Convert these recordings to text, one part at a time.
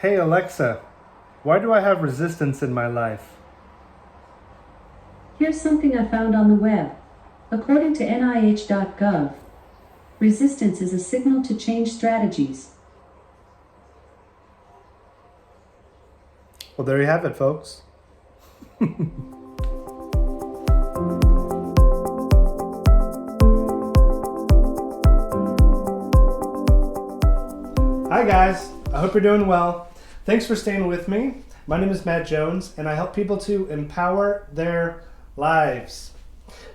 Hey Alexa, why do I have resistance in my life? Here's something I found on the web. According to NIH.gov, resistance is a signal to change strategies. Well, there you have it, folks. Hi guys, I hope you're doing well. Thanks for staying with me. My name is Matt Jones and I help people to empower their lives.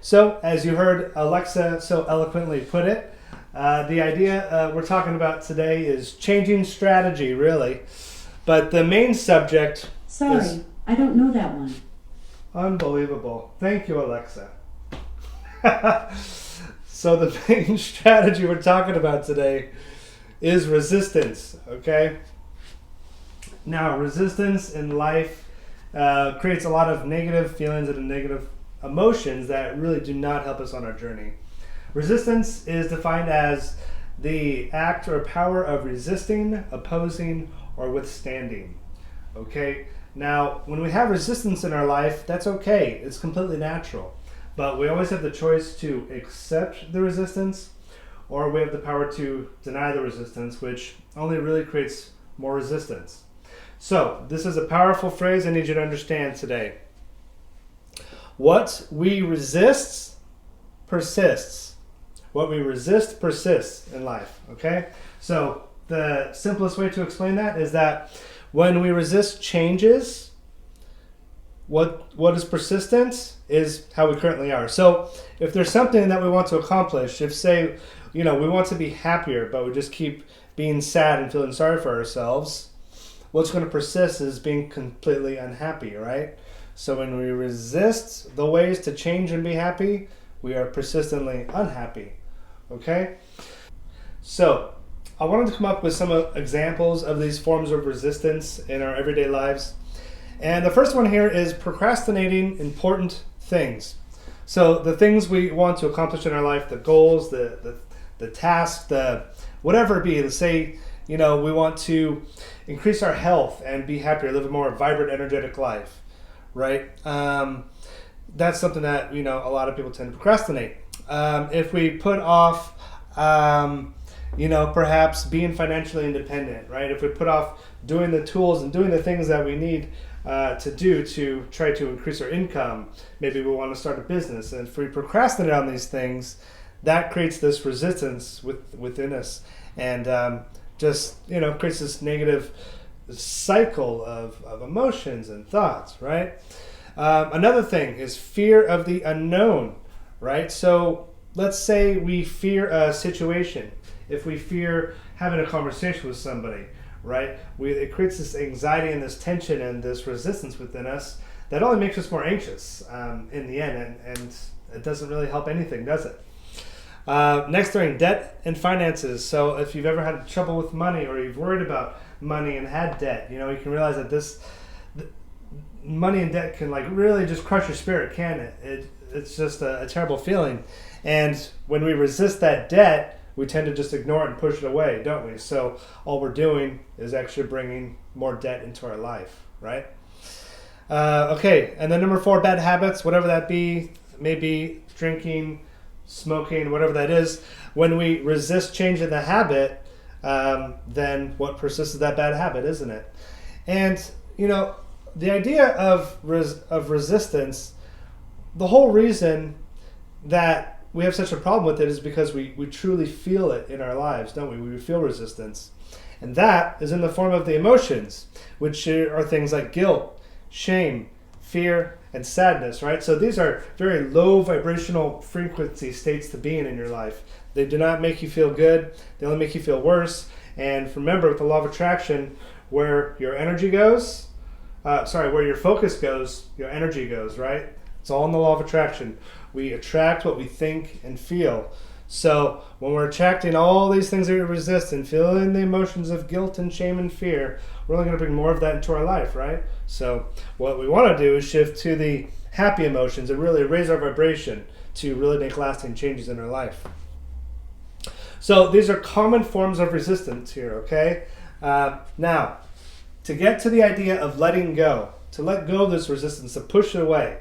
So, as you heard Alexa so eloquently put it, the idea we're talking about today is changing strategy, really. But the main subject Sorry, I don't know that one. Unbelievable. Thank you, Alexa. So the main strategy we're talking about today is resistance, okay? Now, resistance in life creates a lot of negative feelings and negative emotions that really do not help us on our journey. Resistance is defined as the act or power of resisting, opposing, or withstanding, okay? Now, when we have resistance in our life, that's okay. It's completely natural. But we always have the choice to accept the resistance, or we have the power to deny the resistance, which only really creates more resistance. So, this is a powerful phrase I need you to understand today. What we resist persists. What we resist persists in life, okay? So, the simplest way to explain that is that when we resist changes, what is persistent is how we currently are. So if there's something that we want to accomplish, if say, we want to be happier, but we just keep being sad and feeling sorry for ourselves, what's going to persist is being completely unhappy, right? So when we resist the ways to change and be happy, we are persistently unhappy, okay? So I wanted to come up with some examples of these forms of resistance in our everyday lives. And the first one here is procrastinating important things. So the things we want to accomplish in our life, the goals, the tasks, the whatever it be, let's say, we want to increase our health and be happier, live a more vibrant, energetic life, right? That's something that, a lot of people tend to procrastinate. If we put off perhaps being financially independent, right? If we put off doing the tools and doing the things that we need to do to try to increase our income, maybe we want to start a business. And if we procrastinate on these things, that creates this resistance within us and creates this negative cycle of emotions and thoughts, right? Another thing is fear of the unknown, right? So let's say we fear a situation. If we fear having a conversation with somebody, right, it creates this anxiety and this tension and this resistance within us that only makes us more anxious in the end, and it doesn't really help anything, does it? Next thing, debt and finances. So if you've ever had trouble with money or you've worried about money and had debt, you can realize that money and debt can really just crush your spirit, can it? It's just a terrible feeling. And when we resist that debt, we tend to just ignore it and push it away, don't we? So all we're doing is actually bringing more debt into our life, right? Okay, and then number 4, bad habits, whatever that be, maybe drinking, smoking, whatever that is. When we resist changing the habit, then what persists is that bad habit, isn't it? And, the idea of resistance, the whole reason that we have such a problem with it is because we truly feel it in our lives, don't we? We feel resistance. And that is in the form of the emotions, which are things like guilt, shame, fear, and sadness, right? So these are very low vibrational frequency states to be in your life. They do not make you feel good. They only make you feel worse. And remember, with the law of attraction, where your energy goes, where your focus goes, your energy goes, right? It's all in the law of attraction. We attract what we think and feel. So when we're attracting all these things that we resist and feeling the emotions of guilt and shame and fear, we're only going to bring more of that into our life, right? So what we want to do is shift to the happy emotions and really raise our vibration to really make lasting changes in our life. So these are common forms of resistance here, okay? Now, to get to the idea of letting go, to let go of this resistance, to push it away.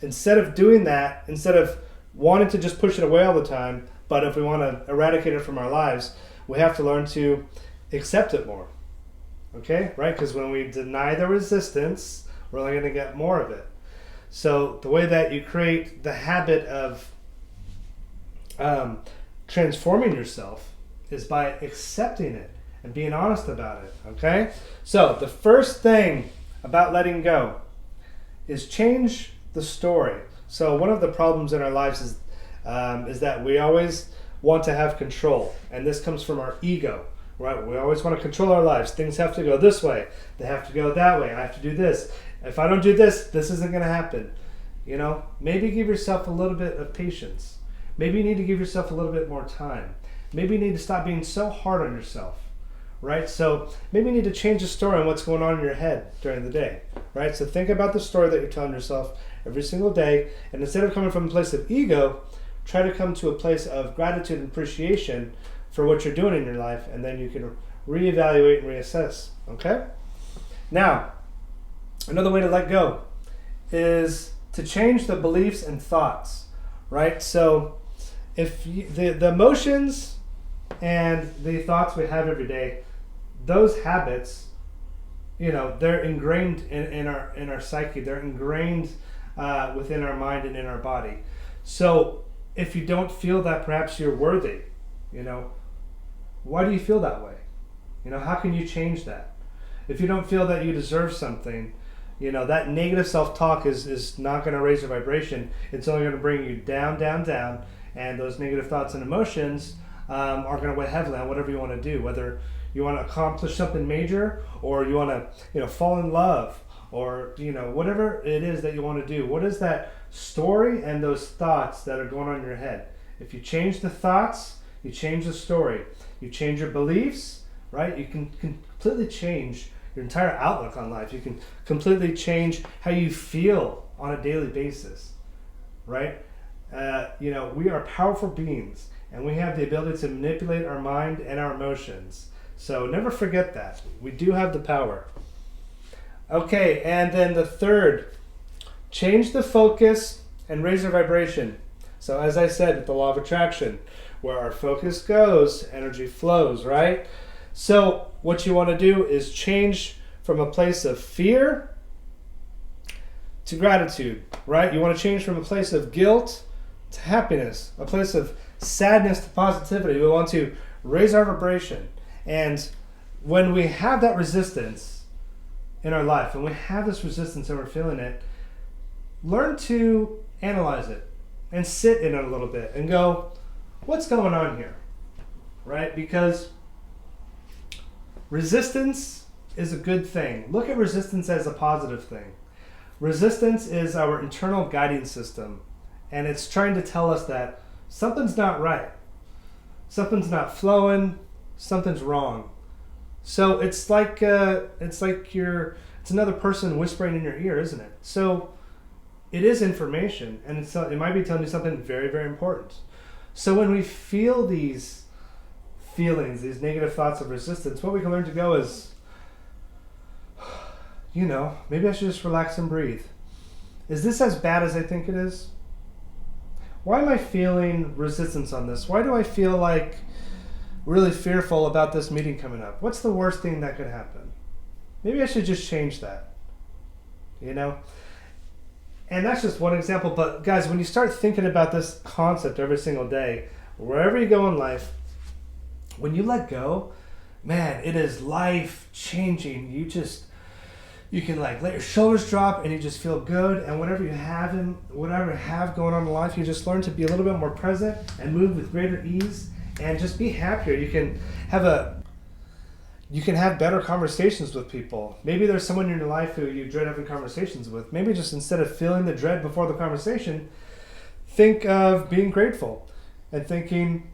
Instead of doing that, instead of wanting to just push it away all the time, but if we want to eradicate it from our lives, we have to learn to accept it more. Okay, right? Because when we deny the resistance, we're only going to get more of it. So the way that you create the habit of transforming yourself is by accepting it and being honest about it. Okay? So the first thing about letting go is change the story. So one of the problems in our lives is that we always want to have control, and this comes from our ego, right? We always want to control our lives. Things have to go this way. They have to go that way. I have to do this. If I don't do this, this isn't going to happen. You know, maybe give yourself a little bit of patience. Maybe you need to give yourself a little bit more time. Maybe you need to stop being so hard on yourself, right? So maybe you need to change the story on what's going on in your head during the day, right? So think about the story that you're telling yourself every single day, and instead of coming from a place of ego, try to come to a place of gratitude and appreciation for what you're doing in your life, and then you can reevaluate and reassess, okay? Now, another way to let go is to change the beliefs and thoughts, right? So if the emotions and the thoughts we have every day, those habits, you know, they're ingrained in our psyche. They're ingrained within our mind and in our body. So if you don't feel that perhaps you're worthy, you know, why do you feel that way? You know, how can you change that? If you don't feel that you deserve something, you know, that negative self-talk is not going to raise your vibration. It's only going to bring you down, down, down. And those negative thoughts and emotions are going to weigh heavily on whatever you want to do, whether you want to accomplish something major, or you want to, you know, fall in love, or, you know, whatever it is that you want to do. What is that story and those thoughts that are going on in your head? If you change the thoughts, you change the story. You change your beliefs, right? You can completely change your entire outlook on life. You can completely change how you feel on a daily basis, right? You know, we are powerful beings, and we have the ability to manipulate our mind and our emotions. So never forget that. We do have the power. Okay, and then the third, change the focus and raise your vibration. So as I said, with the law of attraction, where our focus goes, energy flows, right? So what you want to do is change from a place of fear to gratitude, right? You want to change from a place of guilt to happiness, a place of sadness to positivity. We want to raise our vibration. And when we have that resistance in our life, when we have this resistance and we're feeling it, learn to analyze it and sit in it a little bit and go, what's going on here, right? Because resistance is a good thing. Look at resistance as a positive thing. Resistance is our internal guiding system, and it's trying to tell us that something's not right. Something's not flowing. Something's wrong. So it's like it's another person whispering in your ear, isn't it? So it is information, and it might be telling you something very, very important. So when we feel these feelings, these negative thoughts of resistance, what we can learn to go is, you know, maybe I should just relax and breathe. Is this as bad as I think it is? Why am I feeling resistance on this? Why do I feel like really fearful about this meeting coming up? What's the worst thing that could happen? Maybe I should just change that, you know? And that's just one example, but guys, when you start thinking about this concept every single day, wherever you go in life, when you let go, man, it is life-changing. You can like let your shoulders drop and you just feel good, and whatever you have going on in life, you just learn to be a little bit more present and move with greater ease and just be happier. You can have better conversations with people. Maybe there's someone in your life who you dread having conversations with. Maybe just instead of feeling the dread before the conversation, think of being grateful and thinking,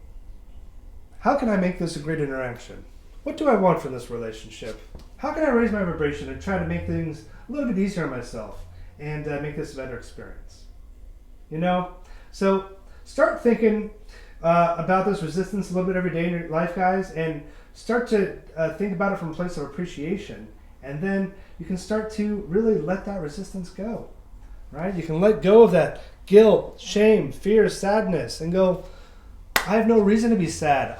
how can I make this a great interaction? What do I want from this relationship? How can I raise my vibration and try to make things a little bit easier on myself and make this a better experience? You know? So start thinking about this resistance a little bit every day in your life, guys, and start to think about it from a place of appreciation And then you can start to really let that resistance go, right? You can let go of that guilt, shame, fear, sadness, and go, I have no reason to be sad.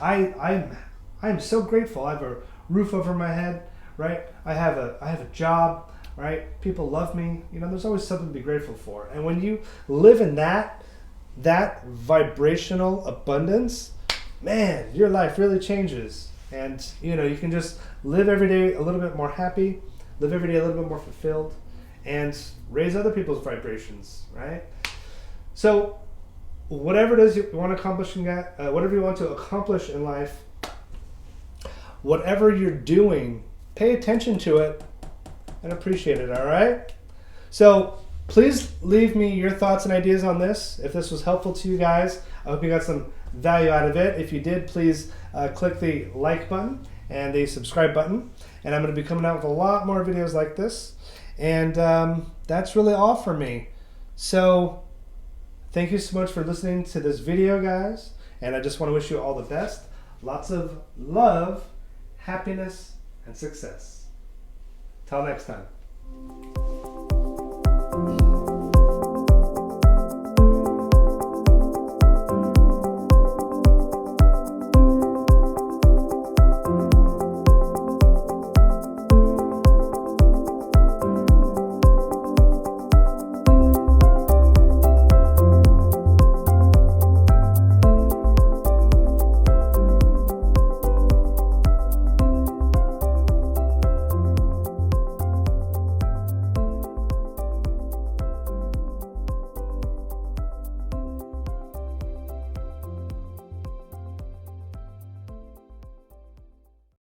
I'm so grateful. I have a roof over my head, right? I have a job, right? People love me. You know, there's always something to be grateful for. And when you live in that vibrational abundance, man, your life really changes. And you know, you can just live every day a little bit more happy, live every day a little bit more fulfilled, and raise other people's vibrations, right? So whatever it is you want to accomplish whatever you want to accomplish in life, whatever you're doing, pay attention to it and appreciate it, all right? So please leave me your thoughts and ideas on this. If this was helpful to you guys, I hope you got some value out of it. If you did, please click the like button and the subscribe button. And I'm going to be coming out with a lot more videos like this. And that's really all for me. So thank you so much for listening to this video, guys. And I just want to wish you all the best. Lots of love, happiness, and success. Till next time.